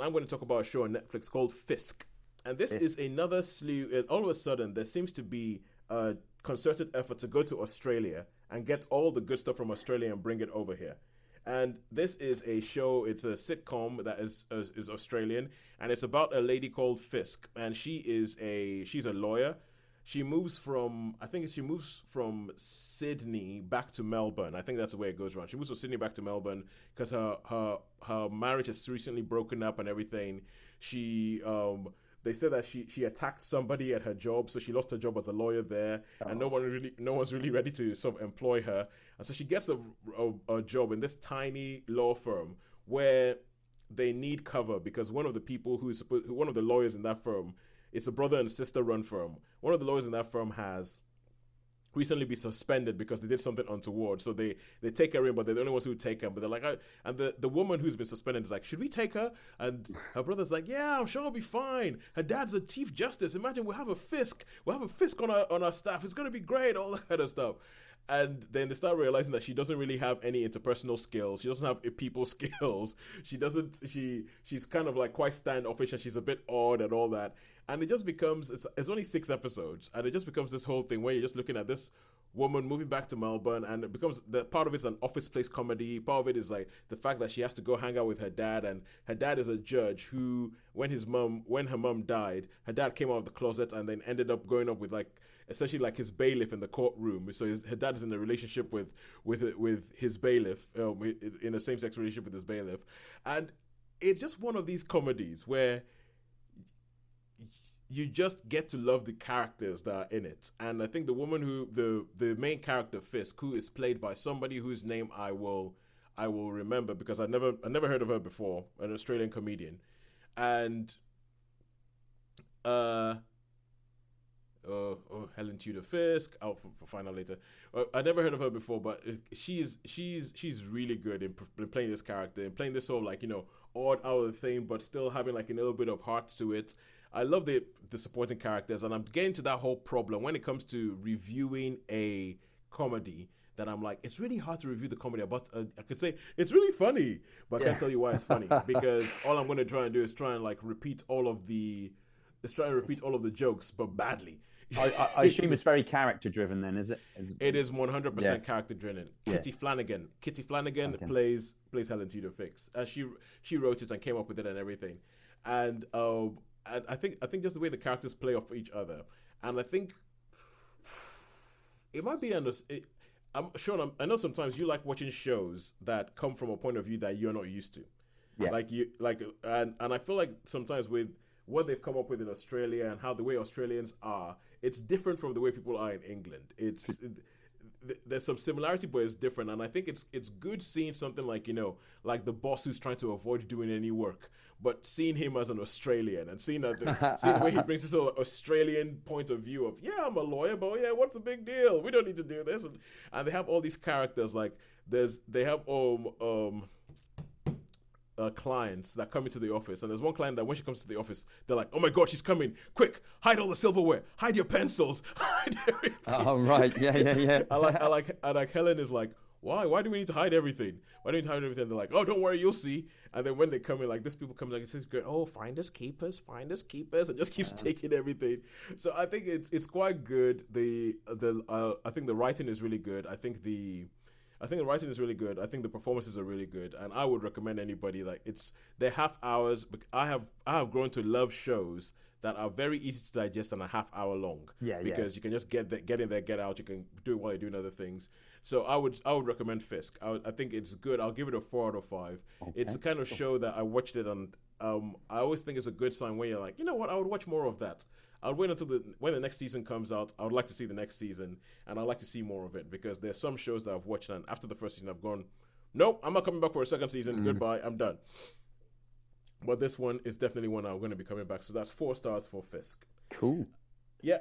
I'm going to talk about a show on Netflix called Fisk. And this is another slew. All of a sudden, there seems to be a concerted effort to go to Australia and get all the good stuff from Australia and bring it over here. And this is a show, it's a sitcom that is Australian, and it's about a lady called Fisk. And she's a lawyer. She moves from Sydney back to Melbourne. I think that's the way it goes around. She moves from Sydney back to Melbourne because her marriage has recently broken up and everything. They said that she attacked somebody at her job, so she lost her job as a lawyer there, and no one's really ready to sort of employ her. And so she gets a job in this tiny law firm where they need cover because one of the lawyers in that firm, it's a brother and sister run firm. One of the lawyers in that firm has recently been suspended because they did something untoward. So they take her in, but they're the only ones who take her. But they're like, and the woman who's been suspended is like, should we take her? And her brother's like, yeah, I'm sure I'll be fine. Her dad's a chief justice. Imagine we'll have a Fisk on our staff. It's gonna be great. All that kind of stuff. And then they start realizing that she doesn't really have any interpersonal skills. She doesn't have people skills. She's kind of like quite standoffish and she's a bit odd and all that. And it just becomes, it's only 6 episodes. And it just becomes this whole thing where you're just looking at this woman moving back to Melbourne, and it becomes, part of it's an office place comedy. Part of it is like the fact that she has to go hang out with her dad, and her dad is a judge who, when her mum died, her dad came out of the closet and then ended up going up with essentially like his bailiff in the courtroom. So her dad is in a relationship with his bailiff, in a same-sex relationship with his bailiff. And it's just one of these comedies where you just get to love the characters that are in it. And I think the woman the main character, Fisk, who is played by somebody whose name I will remember because I never heard of her before, an Australian comedian. And Helen Tudor Fisk. I'll find out later. I never heard of her before, but she's really good in playing this character and playing this sort of like, odd out of the thing, but still having like a little bit of heart to it. I love the supporting characters, and I'm getting to that whole problem when it comes to reviewing a comedy. That I'm like, it's really hard to review the comedy, but I could say it's really funny, but I can't tell you why it's funny because all I'm going to try and do is try and like repeat all of the jokes, but badly. I assume it's very character driven then, is it? It is 100% character driven. Kitty Flanagan plays Helen Tudor Fisk. She wrote it and came up with it and everything. And I think just the way the characters play off each other, and I think it might be Sean, I know sometimes you like watching shows that come from a point of view that you're not used to. Yeah. And I feel like sometimes with what they've come up with in Australia and how the way Australians are, it's different from the way people are in England. There's some similarity, but it's different. And I think it's good seeing something like, like the boss who's trying to avoid doing any work, but seeing him as an Australian and seeing the way he brings this whole Australian point of view of, I'm a lawyer, but what's the big deal? We don't need to do this. And they have all these characters, like they have clients that come into the office, and there's one client that when she comes to the office, they're like, oh my god, she's coming, quick, hide all the silverware, hide your pencils, hide everything. Oh right, yeah. I like Helen is like, why do we need to hide everything? Why do we need to hide everything? They're like, oh, don't worry, you'll see. And then when they come in, like, these people come like, it says, oh, finders keepers, and just keeps taking everything. So I think it's quite good. I think the writing is really good. I think the writing is really good. I think the performances are really good, and I would recommend anybody, like, they're half hours. I have grown to love shows that are very easy to digest and a half hour long. Because you can just get in there, get out. You can do it while you're doing other things. So I would recommend Fisk. I think it's good. I'll give it a 4 out of 5. Okay. It's the kind of show that I watched it, and I always think it's a good sign when you're like, you know what, I would watch more of that. I'll wait until when the next season comes out. I would like to see the next season, and I'd like to see more of it, because there's some shows that I've watched, and after the first season I've gone, nope, I'm not coming back for a second season. Goodbye, I'm done. But this one is definitely one I'm going to be coming back. So that's 4 stars for Fisk. Cool. Yeah,